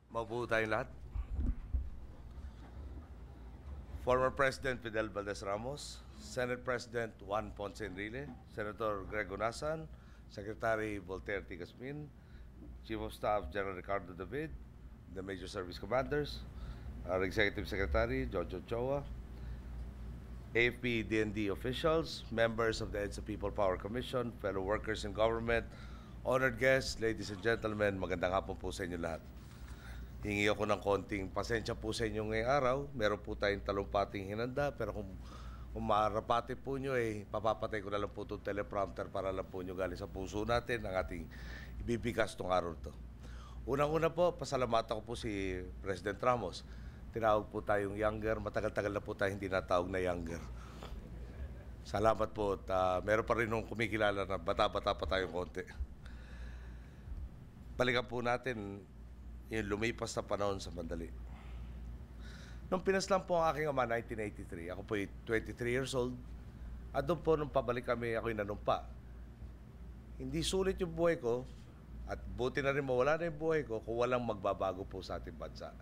Mabuo tayong lahat. Former President Fidel Valdez Ramos, Senate President Juan Ponce Enrile, Senator Greg Onasan, Secretary Voltaire T. Gasmin, Chief of Staff General Ricardo David, the Major Service Commanders, our Executive Secretary Jojo Choa, AFP DND officials, members of the EDSA People Power Commission, fellow workers in government, honored guests, ladies and gentlemen, magandang hapon po sa inyo lahat. Hingi ako ng konting pasensya po sa inyo ngayong araw. Meron po tayong talumpating hinanda, pero kung marapati po nyo, papapatay ko na lang po itong teleprompter para lang po nyo galing sa puso natin ang ating ibibigas itong araw ito. Unang-una po, pasalamatan ko po si President Ramos. Tinawag po tayong younger. Matagal-tagal na po tayo hindi natawag na younger. Salamat po. At meron pa rin nung kumikilala na bata-bata pa tayong konti. Balikan po natin yung lumipas na panahon sa mandali. Nung pinaslang po ang aking ama, 1983, ako po 23 years old, at doon po nung pabalik kami, ako'y nanumpa. Hindi sulit yung buhay ko, at buti na rin mawala na yung buhay ko kung walang magbabago po sa ating bansa.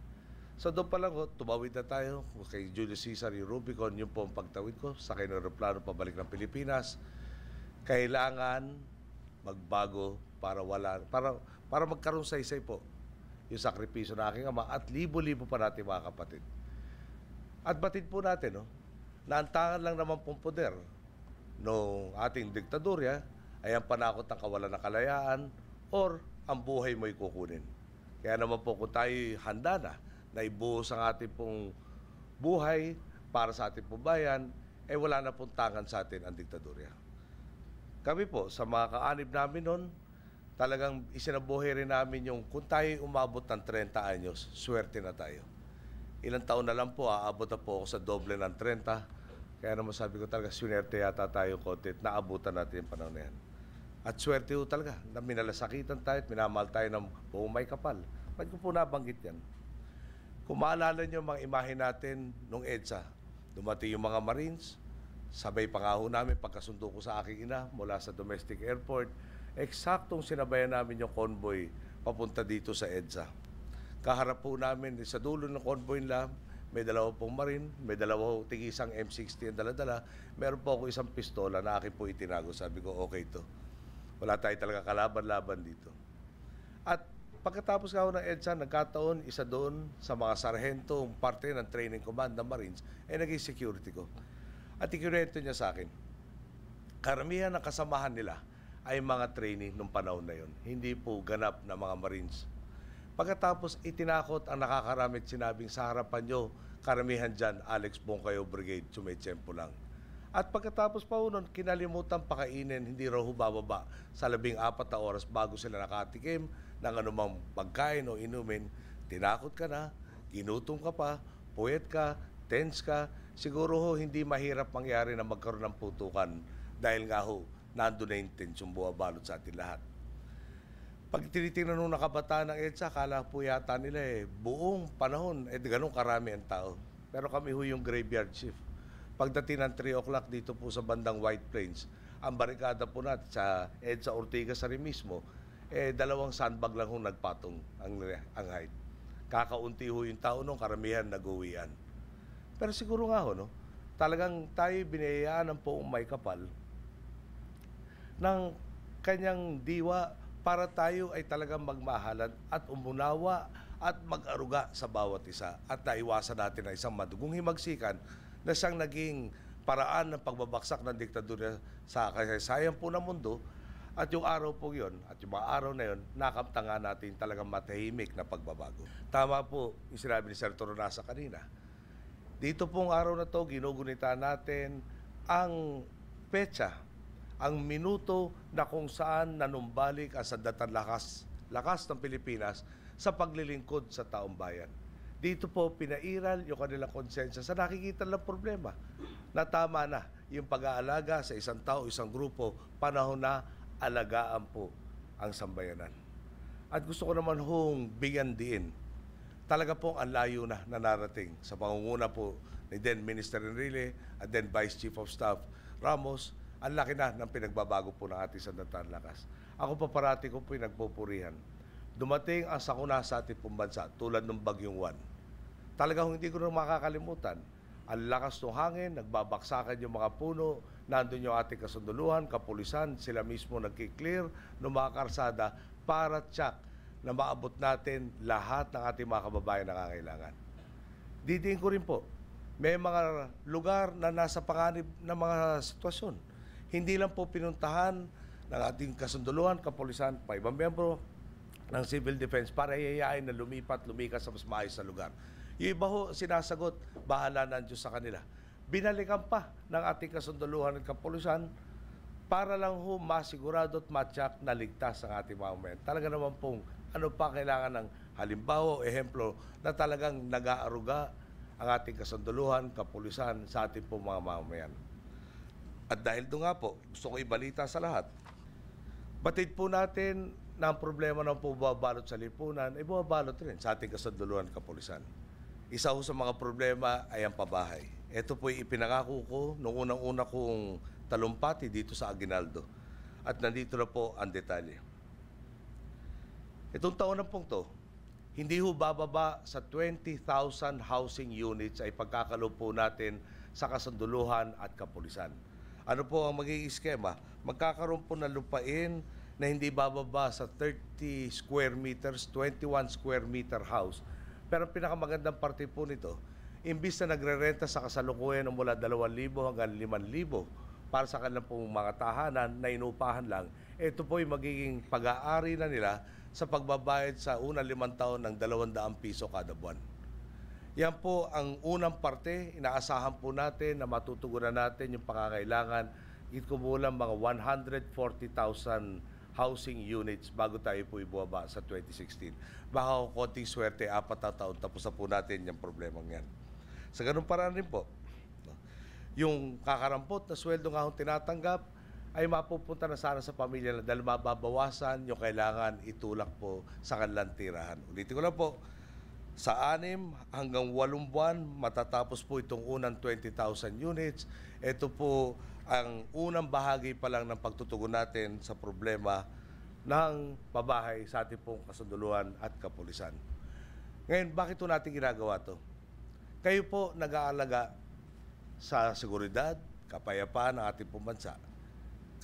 So doon pa lang ko, tumawid na tayo kay Julius Caesar, yung Rubicon, yung po ang pagtawid ko, sakay ng aeroplano pabalik ng Pilipinas. Kailangan magbago para magkaroon saysay po yung sakripisyo ng aking ama at libo-libo pa natin mga kapatid. At batid po natin, na ang tangan lang naman pong poder ng ating diktadurya ay ang panakot ng kawalan ng kalayaan or ang buhay mo'y kukunin. Kaya naman po kung tayo handa na ibuhos ang ating pong buhay para sa ating pong bayan, wala na pong tangan sa atin ang diktadurya. Kami po, sa mga kaanib namin noon, talagang isinabuhay rin namin yung kung tayo umabot ng 30 anyos, swerte na tayo. Ilang taon na lang po, aabot na po ako sa doble ng 30. Kaya naman sabi ko talaga, swerte yata tayo konti at naabutan natin yung panahon na yan. At swerte po talaga, na minalasakitan tayo at minamahal tayo ng buong may kapal. Ba't ko po nabanggit yan? Kung maalala nyo mga imahe natin nung EDSA, dumating yung mga Marines, sabay pangaho namin pagkasundo ko sa aking ina mula sa domestic airport, eksaktong sinabayan namin yung convoy papunta dito sa EDSA. Kaharap po namin, sa dulo ng convoy nila, may dalawa pong Marine, may dalawa tig-isang M60 ang dala-dala, meron po ako isang pistola na akin po itinago. Sabi ko, okay to. Wala tayo talaga kalaban-laban dito. At pagkatapos ako ng EDSA, nagkataon, isa doon sa mga sarhento, parte ng training command ng Marines, naging security ko. At ikinuwento niya sa akin, karamihan ng kasamahan nila ay mga trainee nung panahon na yon. Hindi po ganap na mga Marines. Pagkatapos itinakot ang nakakaramit sinabing sa harapan nyo, karamihan dyan, Alex Bongkayo Brigade, sumetsempo lang. At pagkatapos pa nun, kinalimutan pakainin, hindi raw bababa sa 14 na oras bago sila nakatikim ng anumang pagkain o inumin. Tinakot ka na, ginutom ka pa, puyat ka, tense ka, siguro hindi mahirap mangyari na magkaroon ng putukan dahil nga nandun na yung tensyong buwabalot sa atin lahat. Pag tinitingnan nung nakabataan ng EDSA, akala po yata nila buong panahon, ganun karami ang tao. Pero kami yung graveyard shift. Pagdating ng 3 o'clock dito po sa bandang White Plains, ang barikada po natin sa EDSA Ortigas sa rin mismo, 2 sandbag lang nagpatong ang height. Kakaunti yung tao nung karamihan nag-uwian. Pero siguro nga talagang tayo binayaan ng poong may kapal ng kanyang diwa para tayo ay talagang magmahalan at umunawa at mag-aruga sa bawat isa at naiwasan natin ang isang madugong himagsikan na siyang naging paraan ng pagbabaksak ng diktadura sa kasaysayan po ng mundo. At yung araw po yun, at yung mga araw na yun, nakamtanga natin talagang matahimik na pagbabago. Tama po yung sinabi ni Senator Ronasa kanina. Dito pong araw na to, ginugunita natin ang petsa, ang minuto na kung saan nanumbalik ang sandatang lakas ng Pilipinas sa paglilingkod sa taong bayan. Dito po pinairal yung kanilang konsensya sa nakikita ng problema na tama na yung pag-aalaga sa isang tao, isang grupo, panahon na alagaan po ang sambayanan. At gusto ko naman bigyan diin. Talaga pong ang layo na narating sa pangunguna po ni then Minister Enrile at then Vice Chief of Staff Ramos. Ang laki na ng pinagbabago po ng ating sandatang lakas. Ako pa parati ko po yung nagpupurihan. dumating ang sakuna sa ating pong bansa tulad ng Bagyong Juan. Talagang hindi ko na makakalimutan. Ang lakas ng hangin, nagbabaksakan yung mga puno, nandun yung ating kasunduluhan, kapulisan, sila mismo nagki-clear ng mga karsada para tsak na maabot natin lahat ng ating mga kababayan na nangangailangan. Didiin ko rin po, may mga lugar na nasa panganib ng mga sitwasyon. Hindi lang po pinuntahan ng ating kasunduluhan, kapulisan, pa ibang miyembro ng civil defense para iyayain na lumikas sa mas maayos na lugar. Yung iba ho, sinasagot, bahala na ang Diyos sa kanila. Binalikan pa ng ating kasunduluhan at kapulisan para lang ho masigurado at matyak na ligtas ang ating mamamayan. Talaga naman pong ano pa kailangan ng halimbawa o ehemplo na talagang nag-aaruga ang ating kasunduluhan, kapulisan sa ating pong mga mamamayan. At dahil doon nga po, gusto ko ibalita sa lahat, batid po natin na ang problema ng bumabalot sa lipunan ay bumabalot rin sa ating kasunduluhan, kapulisan. Isa ho sa mga problema ay ang pabahay. Ito po ipinangako ko noong unang-una kong talumpati dito sa Aguinaldo. At nandito na po ang detalye. Itong taon na pong to, hindi ho bababa sa 20,000 housing units ay pagkakalo po natin sa kasunduluhan at kapulisan. Ano po ang magiging skema? Magkakaroon po ng lupain na hindi bababa sa 30 square meters, 21 square meter house. Pero ang pinakamagandang parte po nito, imbis na nagre-renta sa kasalukuyan ng mula 2,000 hanggang 5,000 para sa kanilang pong mga tahanan na inupahan lang, ito po ay magiging pag-aari na nila sa pagbabayad sa unang 5 taon ng 200 piso kada buwan. Yan po ang unang parte, inaasahan po natin na matutugunan natin yung pangangailangan, kumulang mga 140,000 housing units bago tayo po ibubaba sa 2016. Baka konting swerte, 4 na taon, tapos na po natin yung problemang yan. Sa ganun paraan rin po, yung kakarampot na sweldo nga akong tinatanggap ay mapupunta na sana sa pamilya dahil mababawasan yung kailangan itulak po sa kanilang tirahan. Ulitin ko lang po, sa 6 hanggang 8 buwan, matatapos po itong unang 20,000 units. Ito po ang unang bahagi pa lang ng pagtutugon natin sa problema ng pabahay sa ating pong kasunduluhan at kapulisan. Ngayon, bakit po natin ginagawa to? Kayo po nag-aalaga sa seguridad, kapayapaan ng ating pong bansa.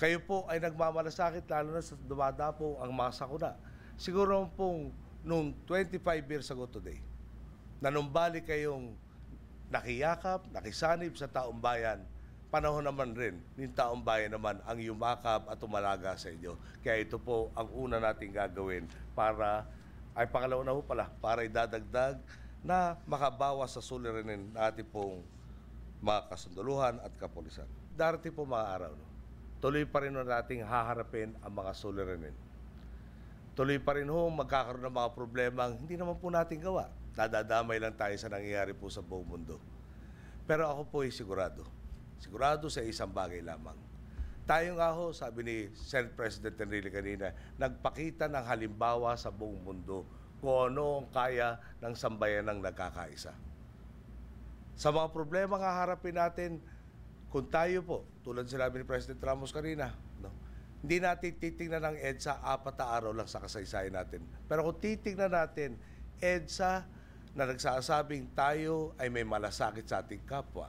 Kayo po ay nagmamalasakit lalo na sa dumadapo ang mga sakuna. Siguro pong noong 25 years ago today, nanumbalik kayong nakiyakap, nakisanib sa taong bayan, panahon naman rin ng taong bayan naman ang yumakap at umalaga sa inyo. Kaya ito po ang una natin gagawin para, ay pangalawa na ho pala, para idadagdag na makabawas sa suliranin natin pong mga kasunduluhan at kapulisan. Darating po mga araw, no? Tuloy pa rin nating haharapin ang mga suliranin. Tuloy pa rin ho magkakaroon ng mga problema hindi naman po natin gawa. Nadadamay lang tayo sa nangyayari po sa buong mundo. Pero ako po ay sigurado sa isang bagay lamang. Tayo nga ho, sabi ni Senate President Enrile kanina, nagpakita ng halimbawa sa buong mundo kung ano ang kaya ng sambayan ng nagkakaisa. Sa mga problema nga harapin natin, kung tayo po, tulad sinabi ni President Ramos kanina, no? Hindi natin titingnan ng EDSA 4 na araw lang sa kasaysayan natin. Pero kung titingnan natin, EDSA na nagsasabing tayo ay may malasakit sa ating kapwa,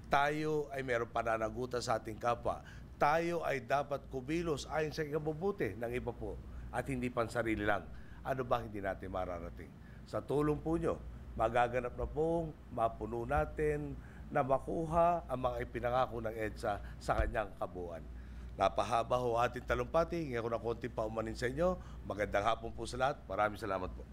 tayo ay mayroong pananagutan sa ating kapwa, tayo ay dapat kumilos ayon sa ikabubuti ng iba po at hindi pansarili lang. Ano ba hindi natin mararating? Sa tulong po nyo, magaganap na pong mapuno natin na makuha ang mga ipinangako ng EDSA sa kanyang kabuuan. Napahaba ho ating talumpati. Ngayon ko na konti pa umanin sa inyo. Magandang hapon po sa lahat. Maraming salamat po.